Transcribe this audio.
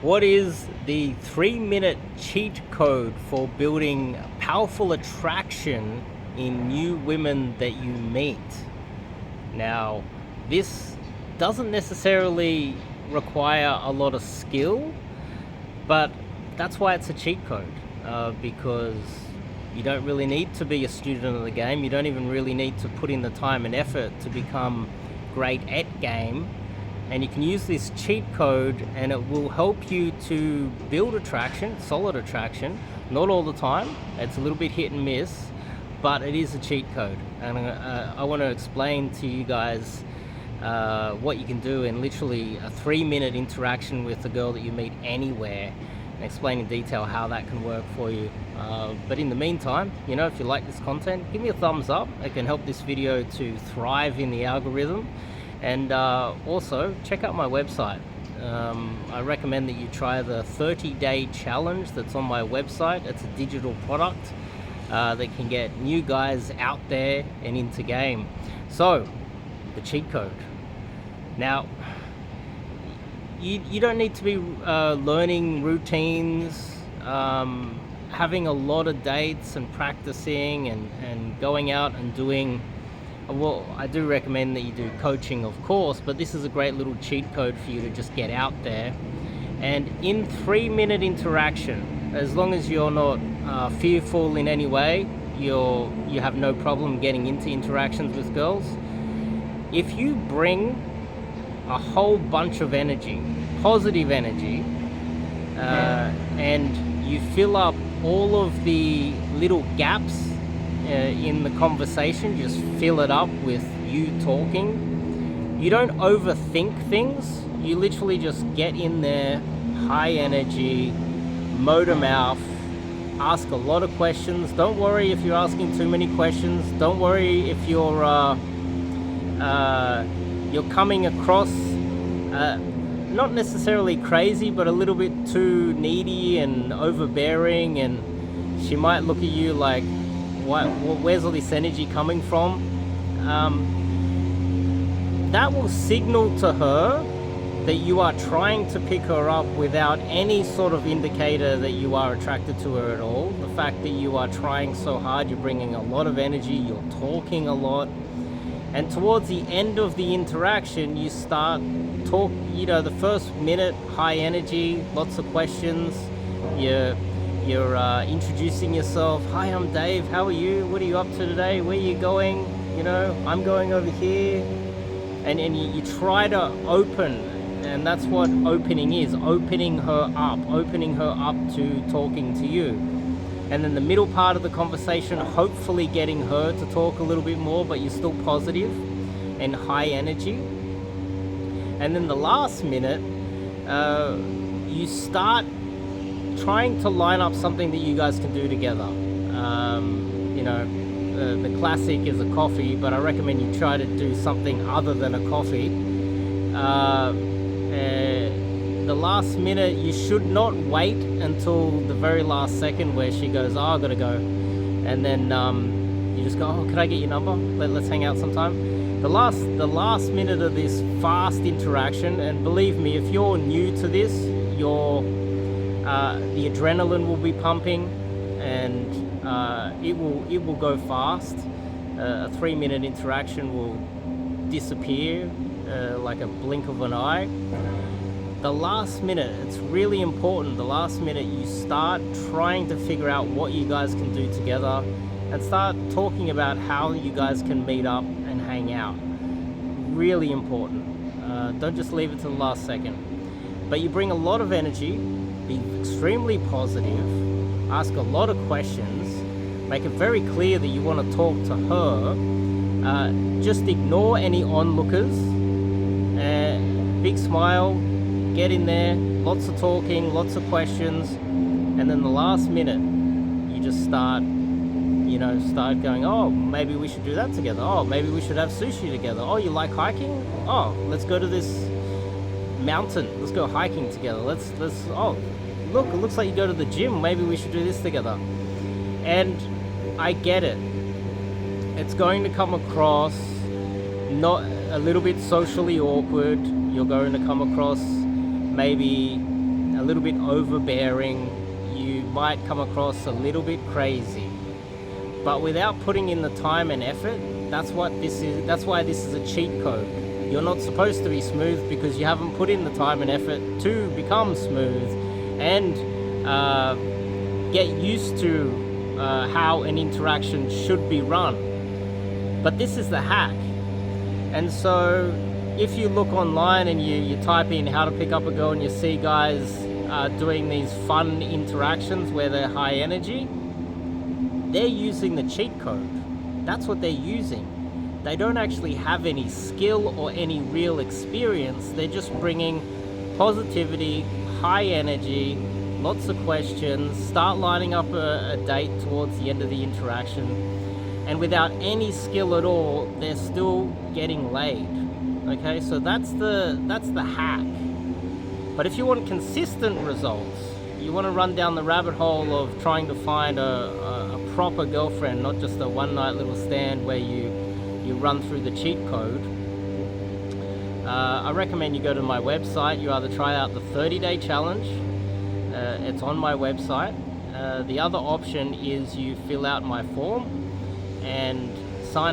What is the 3-minute cheat code for building powerful attraction in new women that you meet? Now, this doesn't necessarily require a lot of skill, but that's why it's a cheat code, because you don't really need to be a student of the game. You don't even really need to put in the time and effort to become great at game. And you can use this cheat code and it will help you to build attraction, solid attraction. Not all the time, it's a little bit hit and miss, but it is a cheat code. And I want to explain to you guys what you can do in literally a 3-minute interaction with a girl that you meet anywhere, and explain in detail how that can work for you. But in the meantime, if you like this content, give me a thumbs up. It can help this video to thrive in the algorithm. And also check out my website. I recommend that you try the 30-day challenge that's on my website. It's a digital product that can get new guys out there and into game. So, the cheat code. Now, you don't need to be learning routines, having a lot of dates and practicing and going out and doing. Well, I do recommend that you do coaching, of course, but this is a great little cheat code for you to just get out there. And in 3-minute interaction, as long as you're not fearful in any way, you have no problem getting into interactions with girls. If you bring a whole bunch of energy, positive energy, and you fill up all of the little gaps in the conversation, just fill it up with you talking. You don't overthink things. You literally just get in there, high energy, motor mouth, ask a lot of questions. Don't worry if you're asking too many questions. Don't worry if you're coming across not necessarily crazy, but a little bit too needy and overbearing, and she might look at you like, where's all this energy coming from? That will signal to her that you are trying to pick her up without any sort of indicator that you are attracted to her at all. The fact that you are trying so hard, you're bringing a lot of energy, you're talking a lot, and towards the end of the interaction, you start the first minute, high energy, lots of questions, you're introducing yourself. Hi, I'm Dave. How are you? What are you up to today? Where are you going? I'm going over here. And you try to open, and that's what opening is, opening her up to talking to you. And then the middle part of the conversation, hopefully getting her to talk a little bit more, but you're still positive and high energy. And then the last minute, you start trying to line up something that you guys can do together. The classic is a coffee, but I recommend you try to do something other than a coffee. The last minute, you should not wait until the very last second where she goes, "Oh, I gotta go," and then you just go, "Oh, could I get your number? Let's hang out sometime." The last minute of this fast interaction, and believe me, if you're new to this, the adrenaline will be pumping, and it will go fast. A 3-minute interaction will disappear like a blink of an eye. The last minute, it's really important. The last minute, you start trying to figure out what you guys can do together, and start talking about how you guys can meet up and hang out. Really important. Don't just leave it to the last second. But you bring a lot of energy, be extremely positive, ask a lot of questions, make it very clear that you want to talk to her. Just ignore any onlookers. Big smile, get in there, lots of talking, lots of questions, and then the last minute, you just start going, "Oh, maybe we should do that together. Oh, maybe we should have sushi together. Oh, you like hiking? Oh, let's go to this mountain. Let's go hiking together. Oh, look, it looks like you go to the gym. Maybe we should do this together." And I get it. It's going to come across not a little bit socially awkward. You're going to come across maybe a little bit overbearing, you might come across a little bit crazy. But without putting in the time and effort, that's why this is a cheat code. You're not supposed to be smooth because you haven't put in the time and effort to become smooth and get used to how an interaction should be run. But this is the hack. And so if you look online and you type in how to pick up a girl and you see guys doing these fun interactions where they're high energy, they're using the cheat code. That's what they're using. They don't actually have any skill or any real experience. They're just bringing positivity, high energy, lots of questions, start lining up a date towards the end of the interaction, and without any skill at all, they're still getting laid. Okay, so that's the hack. But if you want consistent results, you want to run down the rabbit hole of trying to find a proper girlfriend, not just a one-night little stand where you run through the cheat code, I recommend you go to my website. You either try out the 30-day challenge, it's on my website. The other option is you fill out my form and sign up